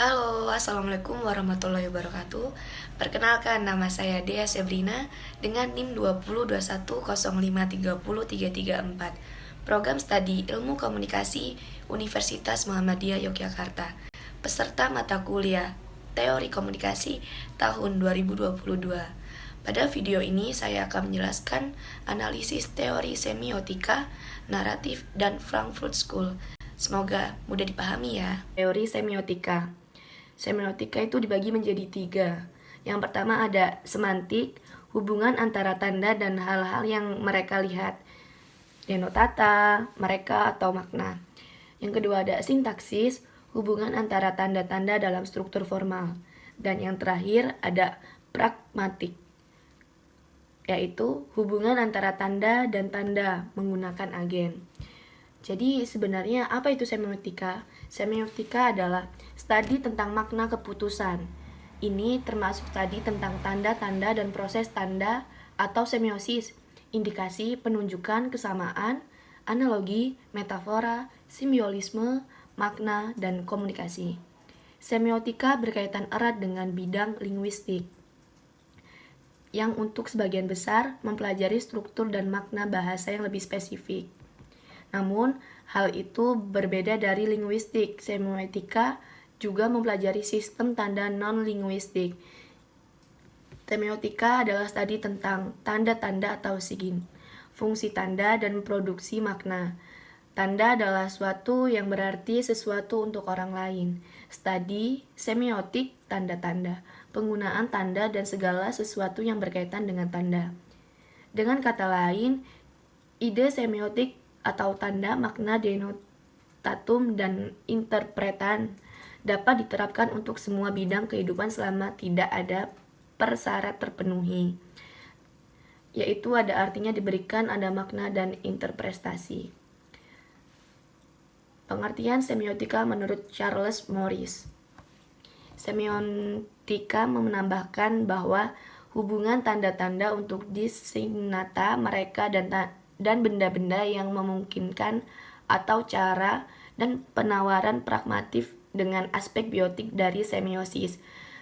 Halo, Assalamualaikum warahmatullahi wabarakatuh. Perkenalkan, nama saya Dea Sebrina dengan NIM 202105303334. Program Studi Ilmu Komunikasi Universitas Muhammadiyah Yogyakarta. Peserta mata kuliah Teori Komunikasi tahun 2022. Pada video ini saya akan menjelaskan analisis teori semiotika, naratif, dan Frankfurt School. Semoga mudah dipahami ya. Teori semiotika. Semiotika itu dibagi menjadi 3. Yang pertama ada semantik, hubungan antara tanda dan hal-hal yang mereka lihat. Denotata, mereka atau makna. Yang kedua ada sintaksis, hubungan antara tanda-tanda dalam struktur formal. Dan yang terakhir ada pragmatik, yaitu hubungan antara tanda dan tanda menggunakan agen. Jadi sebenarnya apa itu semiotika? Semiotika adalah studi tentang makna keputusan. Ini termasuk studi tentang tanda-tanda dan proses tanda atau semiosis, indikasi, penunjukan, kesamaan, analogi, metafora, simbolisme, makna, dan komunikasi. Semiotika berkaitan erat dengan bidang linguistik, yang untuk sebagian besar mempelajari struktur dan makna bahasa yang lebih spesifik. Namun, hal itu berbeda dari linguistik. Semiotika juga mempelajari sistem tanda non-linguistik. Semiotika adalah studi tentang tanda-tanda atau sign, fungsi tanda, dan produksi makna. Tanda adalah suatu yang berarti sesuatu untuk orang lain. Studi semiotik tanda-tanda, penggunaan tanda dan segala sesuatu yang berkaitan dengan tanda. Dengan kata lain, ide semiotik atau tanda, makna, denotatum, dan interpretan dapat diterapkan untuk semua bidang kehidupan selama tidak ada persyarat terpenuhi, yaitu ada artinya diberikan, ada makna, dan interpretasi. Pengertian semiotika menurut Charles Morris. Semiotika menambahkan bahwa hubungan tanda-tanda untuk designata mereka dan benda-benda yang memungkinkan atau cara dan penawaran pragmatif dengan aspek biotik dari semiosis,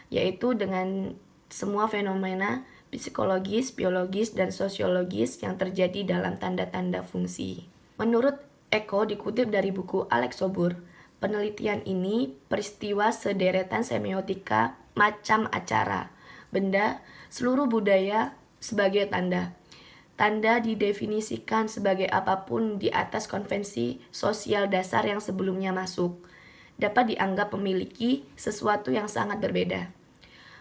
yaitu dengan semua fenomena psikologis, biologis, dan sosiologis yang terjadi dalam tanda-tanda fungsi. Menurut Eko dikutip dari buku Alex Sobur, penelitian ini peristiwa sederetan semiotika macam acara, benda, seluruh budaya sebagai tanda. Tanda didefinisikan sebagai apapun di atas konvensi sosial dasar yang sebelumnya masuk, dapat dianggap memiliki sesuatu yang sangat berbeda.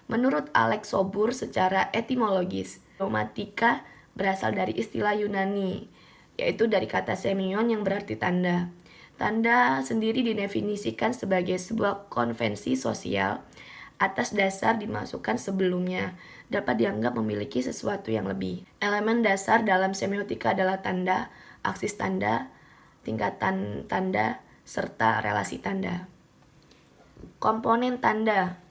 Menurut Alex Sobur, secara etimologis, semiotika berasal dari istilah Yunani, yaitu dari kata semion yang berarti tanda. Tanda sendiri didefinisikan sebagai sebuah konvensi sosial atas dasar dimasukkan sebelumnya, dapat dianggap memiliki sesuatu yang lebih. Elemen dasar dalam semiotika adalah tanda, aksis tanda, tingkatan tanda, serta relasi tanda. Komponen tanda.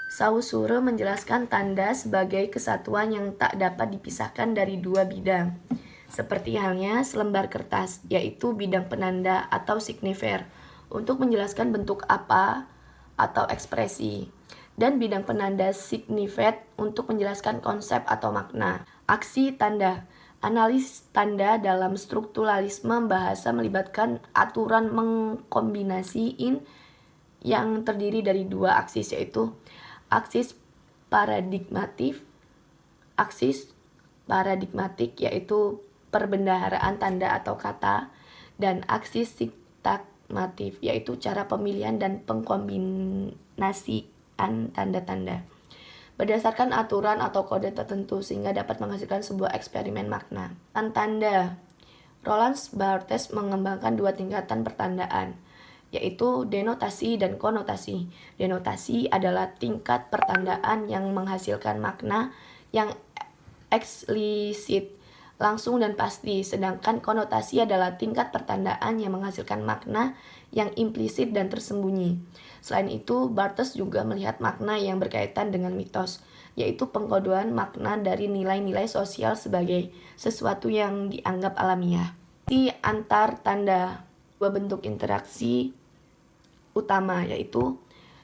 Saussure menjelaskan tanda sebagai kesatuan yang tak dapat dipisahkan dari dua bidang, seperti halnya selembar kertas, yaitu bidang penanda atau signifier untuk menjelaskan bentuk apa atau ekspresi, dan bidang penanda signified untuk menjelaskan konsep atau makna. Aksi tanda. Analisis tanda dalam strukturalisme bahasa melibatkan aturan mengkombinasiin yang terdiri dari dua aksis, yaitu aksis paradigmatik yaitu perbendaharaan tanda atau kata, dan aksis sintakmatif yaitu cara pemilihan dan pengkombinasian tanda-tanda berdasarkan aturan atau kode tertentu sehingga dapat menghasilkan sebuah eksperimen makna. Tanda. Roland Barthes mengembangkan dua tingkatan pertandaan, yaitu denotasi dan konotasi. Denotasi adalah tingkat pertandaan yang menghasilkan makna yang eksplisit, langsung dan pasti, sedangkan konotasi adalah tingkat pertandaan yang menghasilkan makna yang implisit dan tersembunyi. Selain itu, Barthes juga melihat makna yang berkaitan dengan mitos, yaitu pengkodoan makna dari nilai-nilai sosial sebagai sesuatu yang dianggap alamiah. Di antar tanda, dua bentuk interaksi utama, yaitu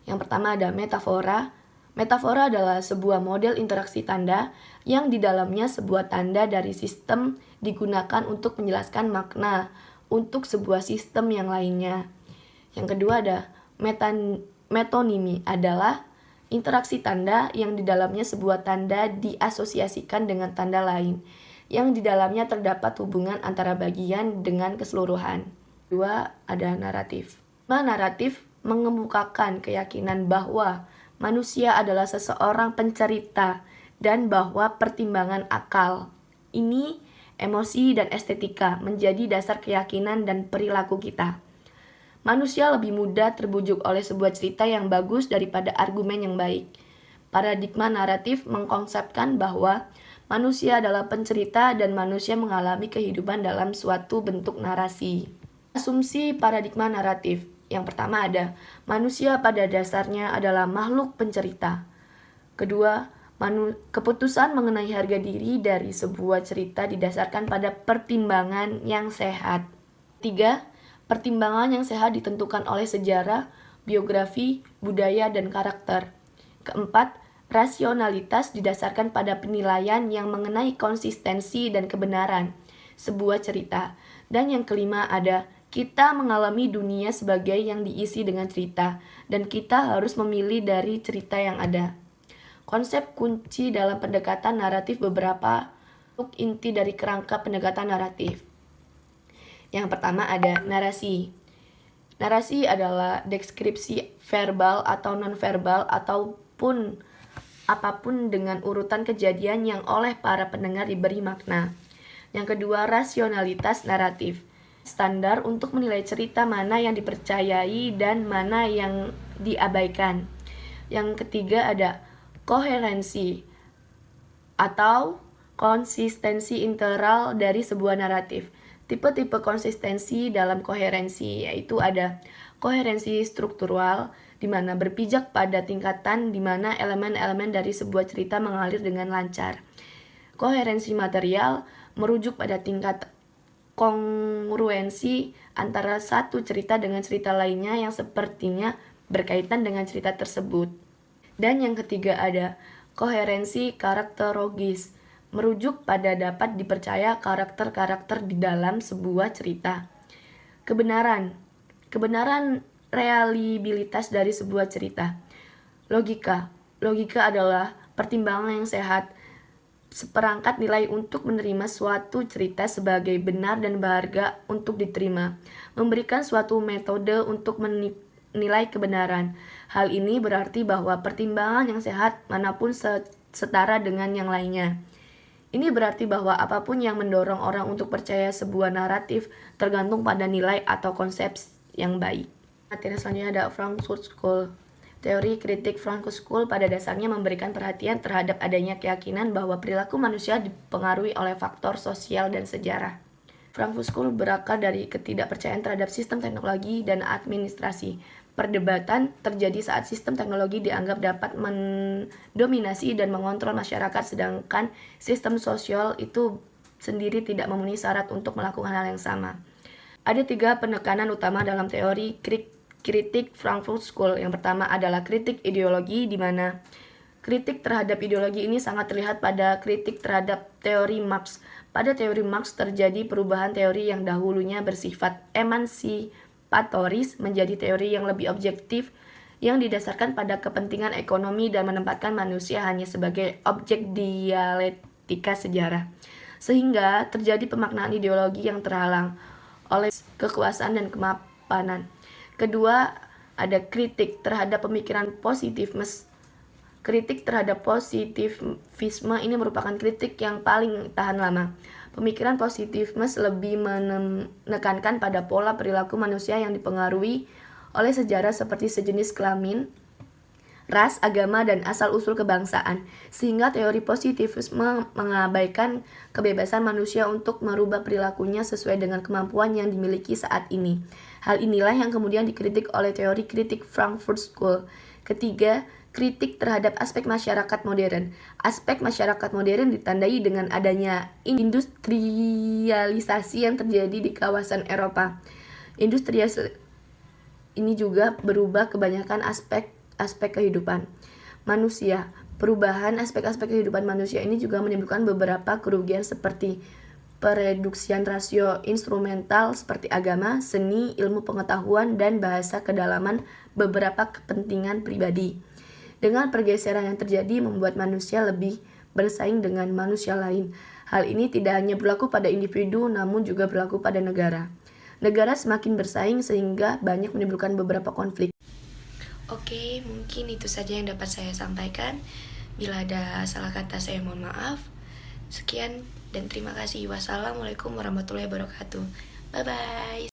Yang pertama ada metafora. Metafora adalah sebuah model interaksi tanda yang di dalamnya sebuah tanda dari sistem digunakan untuk menjelaskan makna untuk sebuah sistem yang lainnya. Yang kedua ada metonimi, adalah interaksi tanda yang di dalamnya sebuah tanda diasosiasikan dengan tanda lain, yang di dalamnya terdapat hubungan antara bagian dengan keseluruhan. Kedua ada naratif. Naratif mengemukakan keyakinan bahwa manusia adalah seseorang pencerita dan bahwa pertimbangan akal, ini emosi dan estetika menjadi dasar keyakinan dan perilaku kita. Manusia lebih mudah terbujuk oleh sebuah cerita yang bagus daripada argumen yang baik. Paradigma naratif mengkonsepkan bahwa manusia adalah pencerita dan manusia mengalami kehidupan dalam suatu bentuk narasi. Asumsi paradigma naratif. Yang pertama ada, manusia pada dasarnya adalah makhluk pencerita. Kedua, keputusan mengenai harga diri dari sebuah cerita didasarkan pada pertimbangan yang sehat. Tiga, pertimbangan yang sehat ditentukan oleh sejarah, biografi, budaya, dan karakter. Keempat, rasionalitas didasarkan pada penilaian yang mengenai konsistensi dan kebenaran sebuah cerita. Dan yang kelima ada, kita mengalami dunia sebagai yang diisi dengan cerita, dan kita harus memilih dari cerita yang ada. Konsep kunci dalam pendekatan naratif beberapa untuk inti dari kerangka pendekatan naratif. Yang pertama ada narasi. Narasi adalah deskripsi verbal atau non-verbal ataupun apapun dengan urutan kejadian yang oleh para pendengar diberi makna. Yang kedua, rasionalitas naratif. Standar untuk menilai cerita mana yang dipercayai dan mana yang diabaikan. Yang ketiga ada koherensi atau konsistensi integral dari sebuah naratif. Tipe-tipe konsistensi dalam koherensi yaitu ada koherensi struktural, di mana berpijak pada tingkatan di mana elemen-elemen dari sebuah cerita mengalir dengan lancar. Koherensi material merujuk pada tingkat kongruensi antara satu cerita dengan cerita lainnya yang sepertinya berkaitan dengan cerita tersebut. Dan yang ketiga ada koherensi karakterologis, merujuk pada dapat dipercaya karakter-karakter di dalam sebuah cerita. Kebenaran reliabilitas dari sebuah cerita. Logika adalah pertimbangan yang sehat, seperangkat nilai untuk menerima suatu cerita sebagai benar dan berharga untuk diterima, memberikan suatu metode untuk menilai kebenaran. Hal ini berarti bahwa pertimbangan yang sehat manapun setara dengan yang lainnya. Ini berarti bahwa apapun yang mendorong orang untuk percaya sebuah naratif tergantung pada nilai atau konsep yang baik. Materi selanjutnya ada Frankfurt School. Teori kritik Frankfurt School pada dasarnya memberikan perhatian terhadap adanya keyakinan bahwa perilaku manusia dipengaruhi oleh faktor sosial dan sejarah. Frankfurt School berakar dari ketidakpercayaan terhadap sistem teknologi dan administrasi. Perdebatan terjadi saat sistem teknologi dianggap dapat mendominasi dan mengontrol masyarakat, sedangkan sistem sosial itu sendiri tidak memenuhi syarat untuk melakukan hal yang sama. Ada 3 penekanan utama dalam teori kritik Frankfurt School. Yang pertama adalah kritik ideologi, di mana kritik terhadap ideologi ini sangat terlihat pada kritik terhadap teori Marx. Pada teori Marx terjadi perubahan teori yang dahulunya bersifat emansipatoris menjadi teori yang lebih objektif yang didasarkan pada kepentingan ekonomi dan menempatkan manusia hanya sebagai objek dialektika sejarah. Sehingga terjadi pemaknaan ideologi yang terhalang oleh kekuasaan dan kemapanan. Kedua, ada kritik terhadap pemikiran positivisme. Kritik terhadap positivisme ini merupakan kritik yang paling tahan lama. Pemikiran positivisme lebih menekankan pada pola perilaku manusia yang dipengaruhi oleh sejarah seperti sejenis kelamin, ras, agama, dan asal-usul kebangsaan, sehingga teori positivisme mengabaikan kebebasan manusia untuk merubah perilakunya sesuai dengan kemampuan yang dimiliki saat ini. Hal inilah yang kemudian dikritik oleh teori kritik Frankfurt School. Ketiga, kritik terhadap aspek masyarakat modern. Aspek masyarakat modern ditandai dengan adanya industrialisasi yang terjadi di kawasan Eropa. Industrialisasi ini juga berubah kebanyakan aspek aspek kehidupan manusia. Perubahan aspek-aspek kehidupan manusia ini juga menimbulkan beberapa kerugian seperti pereduksian rasio instrumental seperti agama, seni, ilmu pengetahuan, dan bahasa kedalaman beberapa kepentingan pribadi. Dengan pergeseran yang terjadi membuat manusia lebih bersaing dengan manusia lain. Hal ini tidak hanya berlaku pada individu namun juga berlaku pada negara. Negara semakin bersaing sehingga banyak menimbulkan beberapa konflik. Oke, mungkin itu saja yang dapat saya sampaikan. Bila ada salah kata saya mohon maaf. Sekian dan terima kasih. Wassalamualaikum warahmatullahi wabarakatuh. Bye-bye.